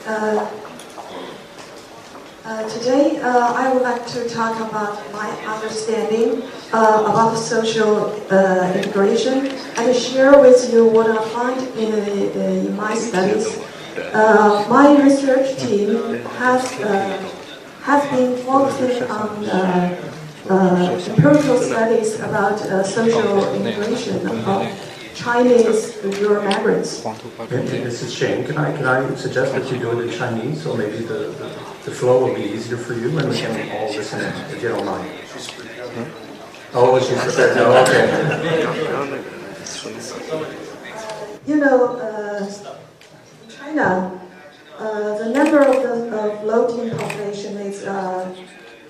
Uh, Today, I would like to talk about my understanding about social integration and share with you what I find in my studies. My research team has been focusing on empirical studies about social integration of Chinese rural migrants. This is Shane. Can I suggest that you do it in Chinese, so maybe the flow will be easier for you, and we can all listen in, if you don't mind. Oh, she's prepared. No, okay. You know, China, the number of the floating population is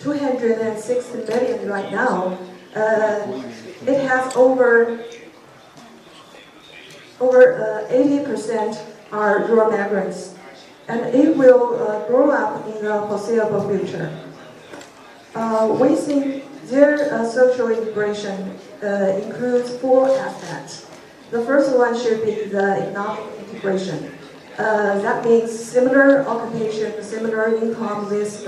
260 million right now. It has over 80% are rural migrants, and it will grow up in the foreseeable future. We think their social integration includes 4 aspects. The first one should be the economic integration. That means similar occupation, similar income with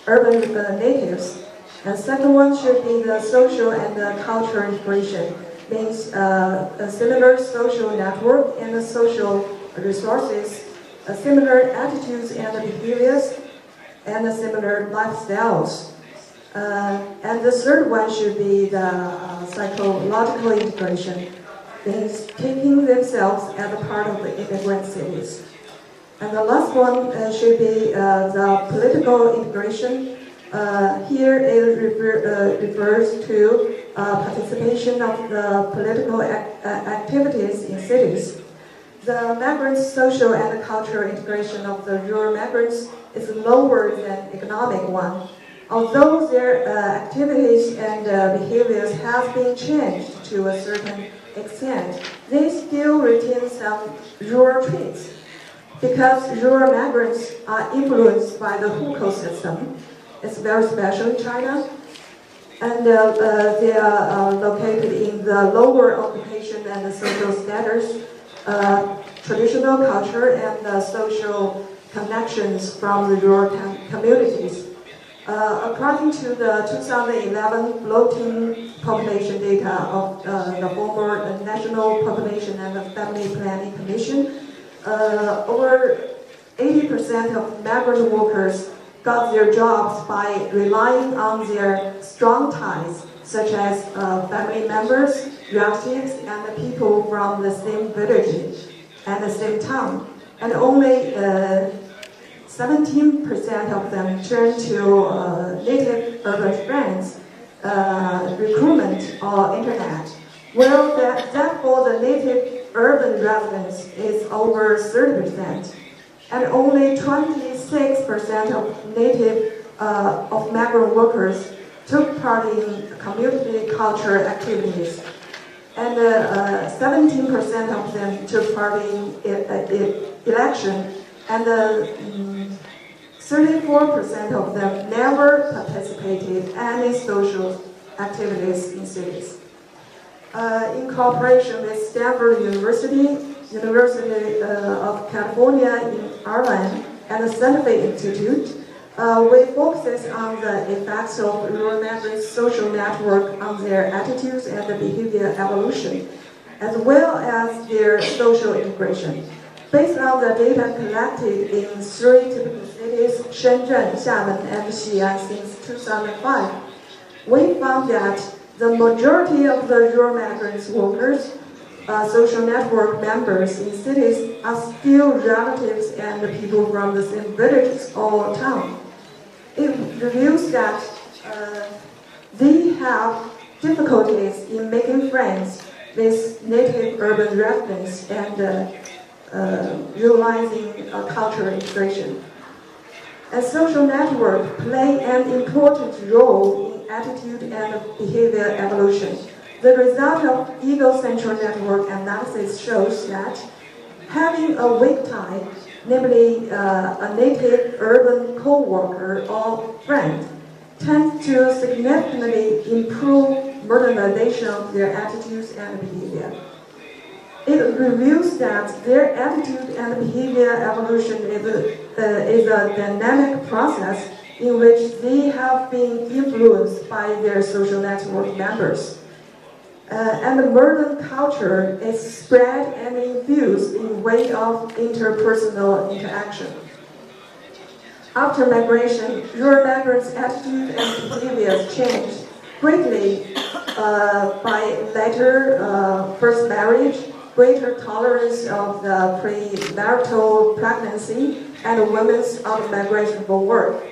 urban natives. And second one should be the social and the cultural integration. Means a similar social network and the social resources, similar attitudes and behaviors, and similar lifestyles. And the third one should be the psychological integration, means taking themselves as a part of the immigrant cities. And the last one should be the political integration. Here it refers to participation of the political activities in cities. The migrants' social and cultural integration of the rural migrants is lower than economic one. Although their activities and behaviors have been changed to a certain extent, they still retain some rural traits. Because rural migrants are influenced by the hukou system, it's very special in China, and they are located in the lower occupation and the social status, traditional culture, and social connections from the rural communities. According to the 2011 floating population data of the former National Population and Family Planning Commission, over 80% of migrant workers got their jobs by relying on their strong ties, such as family members, relatives, and the people from the same village and the same town. And only 17% of them turned to native urban friends, recruitment, or internet. Well, that for the native urban residents is over 30%. And only 26% of native of migrant workers took part in community culture activities, and 17% of them took part in election, and 34% of them never participated in any social activities in cities. In cooperation with Stanford University of California in Ireland, and the Santa Fe Institute, we focus on the effects of rural migrants' social network on their attitudes and behavior evolution, as well as their social integration. Based on the data collected in 3 typical cities, Shenzhen, Xiamen, and Xi'an since 2005, we found that the majority of the rural migrants workers, social network members in cities, are still relatives and people from the same villages or town. It reveals that they have difficulties in making friends with native urban residents and realizing cultural integration. A social network play an important role in attitude and behavior evolution. The result of egocentric network analysis shows that having a weak tie, namely a native urban co-worker or friend, tends to significantly improve modernization of their attitudes and behavior. It reveals that their attitude and behavior evolution is a dynamic process in which they have been influenced by their social network members. And the modern culture is spread and infused in way of interpersonal interaction. After migration, rural migrants' attitude and behaviors changed greatly by later first marriage, greater tolerance of the premarital pregnancy, and women's out-migration for work.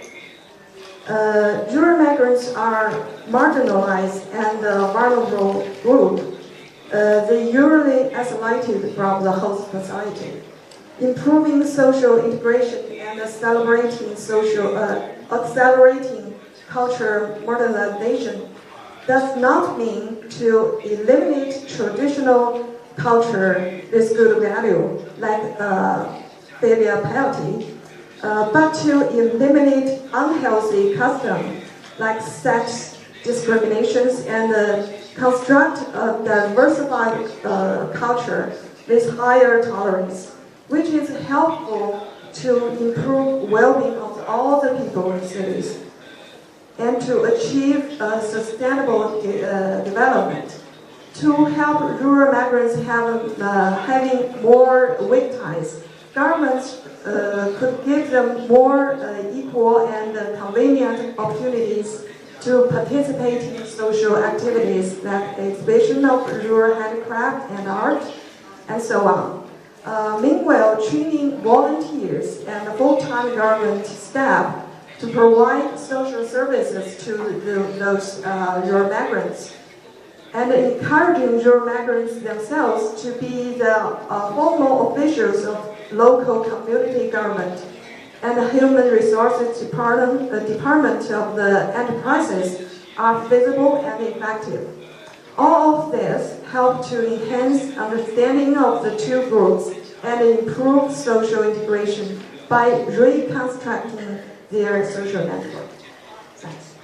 Rural migrants are marginalized and a vulnerable group. They usually isolated from the host society. Improving social integration and accelerating cultural modernization does not mean to eliminate traditional culture with good value, like filial piety, but to eliminate unhealthy customs like sex discriminations and construct a diversified culture with higher tolerance, which is helpful to improve well-being of all the people in cities and to achieve sustainable development. To help rural migrants having more weak ties, governments could give them more equal and convenient opportunities to participate in social activities like exhibition of rural handicraft and art, and so on. Meanwhile, training volunteers and full-time government staff to provide social services to those rural migrants, and encouraging rural migrants themselves to be the formal officials of local community government and the human resources department of the enterprises are feasible and effective. All of this help to enhance understanding of the two groups and improve social integration by reconstructing their social network. Thanks.